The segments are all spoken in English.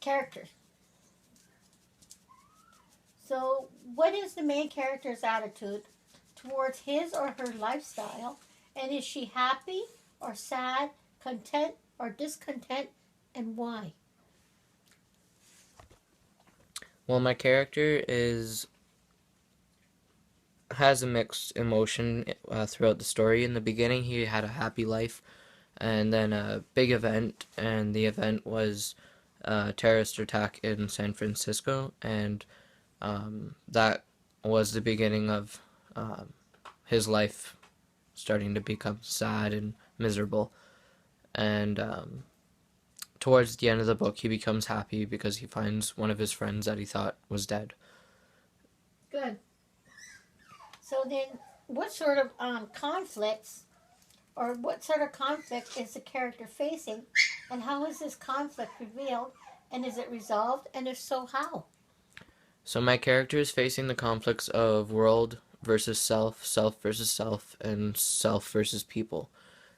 characters. So, what is the main character's attitude towards his or her lifestyle? And is she happy or sad, content or discontent, and why? Well, my character has a mixed emotion throughout the story. In the beginning, he had a happy life, and then a big event, and the event was a terrorist attack in San Francisco, and that was the beginning of his life starting to become sad and miserable. And towards the end of the book, he becomes happy because he finds one of his friends that he thought was dead. Good. So then, what sort of conflicts, or what sort of conflict is the character facing, and how is this conflict revealed, and is it resolved, and if so, how? So my character is facing the conflicts of world versus self, self versus self, and self versus people.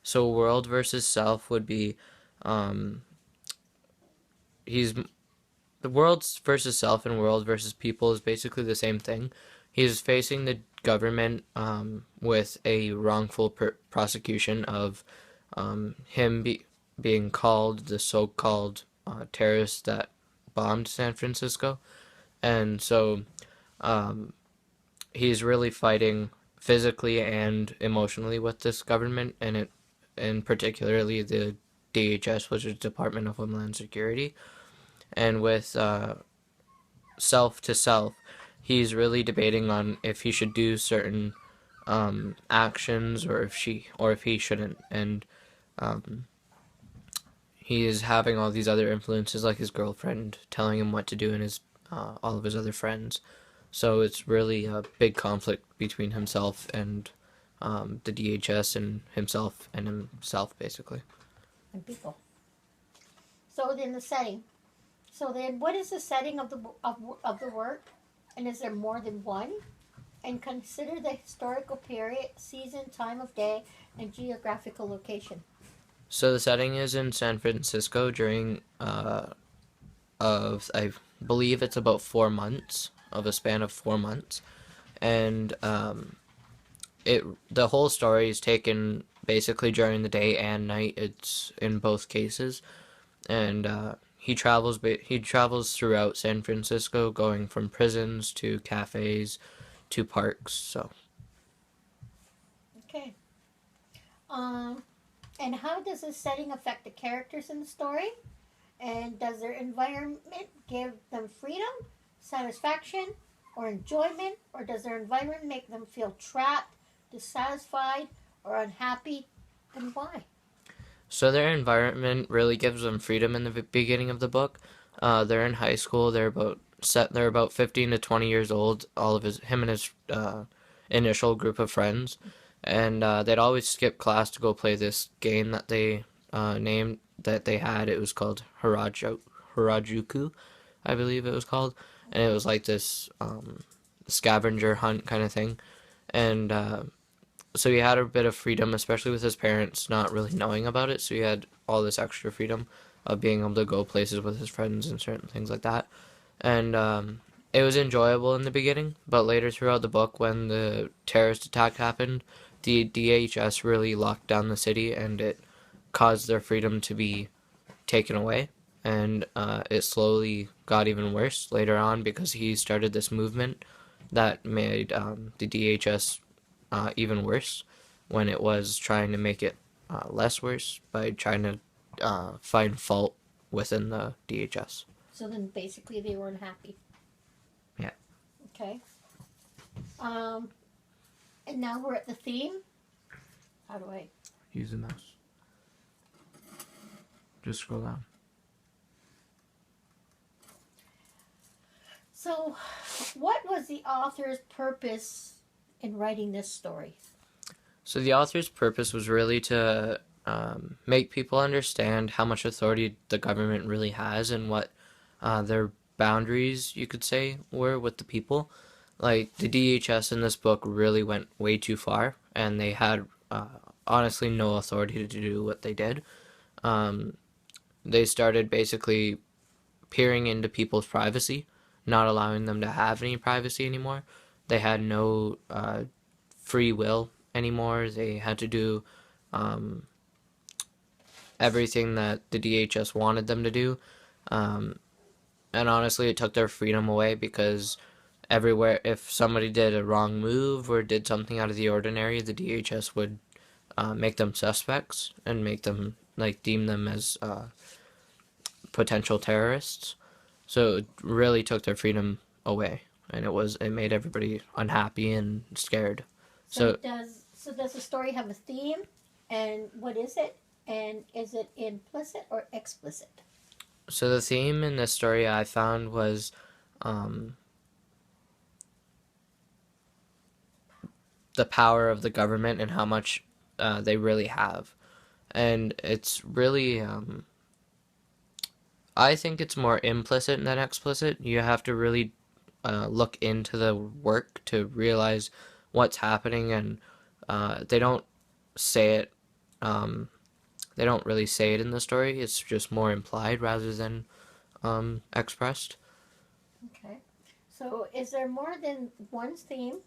So world versus self would be, um, he's the world versus self and world versus people is basically the same thing. He's facing the government with a wrongful prosecution of being called the so-called terrorist that bombed San Francisco, and so um, he's really fighting physically and emotionally with this government, and particularly the DHS, which is Department of Homeland Security, and with self to self, he's really debating on if he should do certain actions or if he shouldn't, and um, he is having all these other influences like his girlfriend telling him what to do and his all of his other friends. So it's really a big conflict between himself and the DHS and himself basically. And people. So then the setting. So then, what is the setting of the work, and is there more than one? And consider the historical period, season, time of day, and geographical location. So the setting is in San Francisco during of I believe it's about 4 months of a span of 4 months, and it the whole story is taken basically during the day and night. It's in both cases, and he travels throughout San Francisco, going from prisons to cafes to parks. So Okay. Um, and how does this setting affect the characters in the story? And does their environment give them freedom, satisfaction, or enjoyment? Or does their environment make them feel trapped, dissatisfied, or unhappy? And why? so their environment really gives them freedom in the beginning of the book. They're in high school. They're about 15 to 20 years old. All of him and his initial group of friends, and they'd always skip class to go play this game that they named that they had. It was called Harajuku, I believe it was called, and it was like this scavenger hunt kind of thing, and so he had a bit of freedom, especially with his parents not really knowing about it. So he had all this extra freedom of being able to go places with his friends and certain things like that, and it was enjoyable in the beginning, but later throughout the book, when the terrorist attack happened, the DHS really locked down the city, and it caused their freedom to be taken away. And it slowly got even worse later on because he started this movement that made the DHS even worse when it was trying to make it less worse by trying to find fault within the DHS. So then basically they were unhappy. Yeah. Okay. Um, and now we're at the theme. How do I? Use the mouse. Just scroll down. So, what was the author's purpose in writing this story? So the author's purpose was really to make people understand how much authority the government really has and what their boundaries, you could say, were with the people. Like the DHS in this book really went way too far, and they had honestly no authority to do what they did. Um, they started basically peering into people's privacy, not allowing them to have any privacy anymore. They had no free will anymore. They had to do everything that the DHS wanted them to do. Um, and honestly, it took their freedom away because everywhere, if somebody did a wrong move or did something out of the ordinary, the DHS would make them suspects and make them, like, deem them as potential terrorists. So it really took their freedom away, and it made everybody unhappy and scared. So does the story have a theme, and what is it, and is it implicit or explicit? So the theme in this story I found was the power of the government and how much they really have, and it's really I think it's more implicit than explicit. You have to really look into the work to realize what's happening, and they don't say it. They don't really say it in the story. It's just more implied rather than expressed. Okay. So is there more than one theme?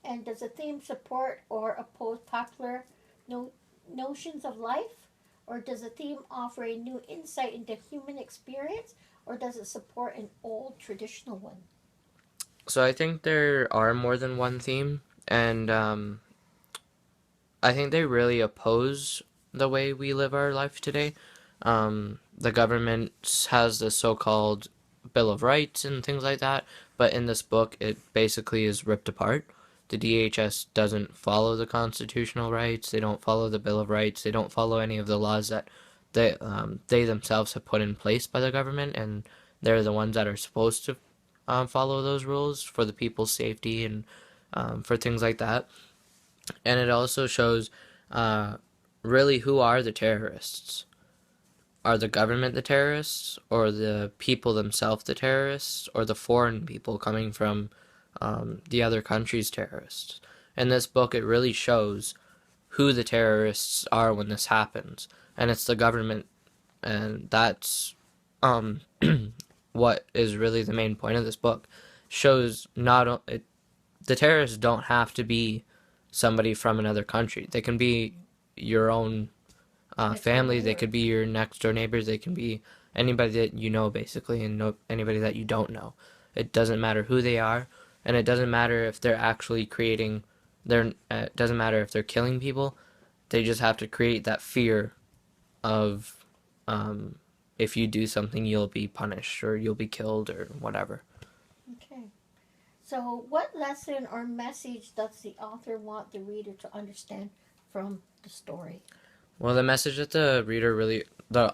And does the theme support or oppose popular notions of life? Or does the theme offer a new insight into human experience? Or does it support an old traditional one? So I think there are more than one theme, and I think they really oppose the way we live our life today. The government has the so-called Bill of Rights and things like that, but in this book, it basically is ripped apart. The DHS doesn't follow the constitutional rights. They don't follow the Bill of Rights. They don't follow any of the laws that they themselves have put in place by the government, and they're the ones that are supposed to follow those rules for the people's safety and for things like that. And it also shows really who are the terrorists. Are the government the terrorists, or the people themselves the terrorists, or the foreign people coming from the other country's terrorists? In this book, it really shows who the terrorists are when this happens, and it's the government, and that's what is really the main point of this book. Shows the terrorists don't have to be somebody from another country. They can be your own family. They could be your next door neighbors. They can be anybody that you know, basically, and anybody that you don't know. It doesn't matter who they are, and it doesn't matter if they're actually creating. It doesn't matter if they're killing people. They just have to create that fear of if you do something, you'll be punished or you'll be killed or whatever. Okay. So what lesson or message does the author want the reader to understand from the story? Well, the message that the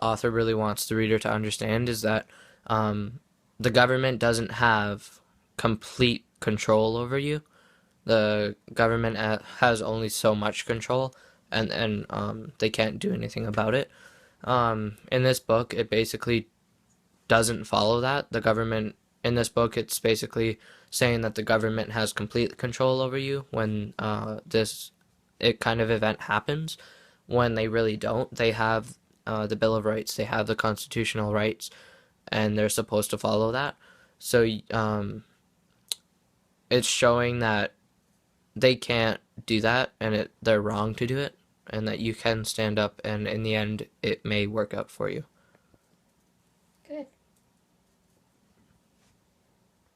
author really wants the reader to understand is that the government doesn't have complete control over you. The government has only so much control, and they can't do anything about it. In this book, it basically doesn't follow that. In this book, it's basically saying that the government has complete control over you when this kind of event happens, when they really don't. They have the Bill of Rights, they have the constitutional rights, and they're supposed to follow that. So it's showing that they can't do that, and they're wrong to do it, and that you can stand up, and in the end, it may work out for you.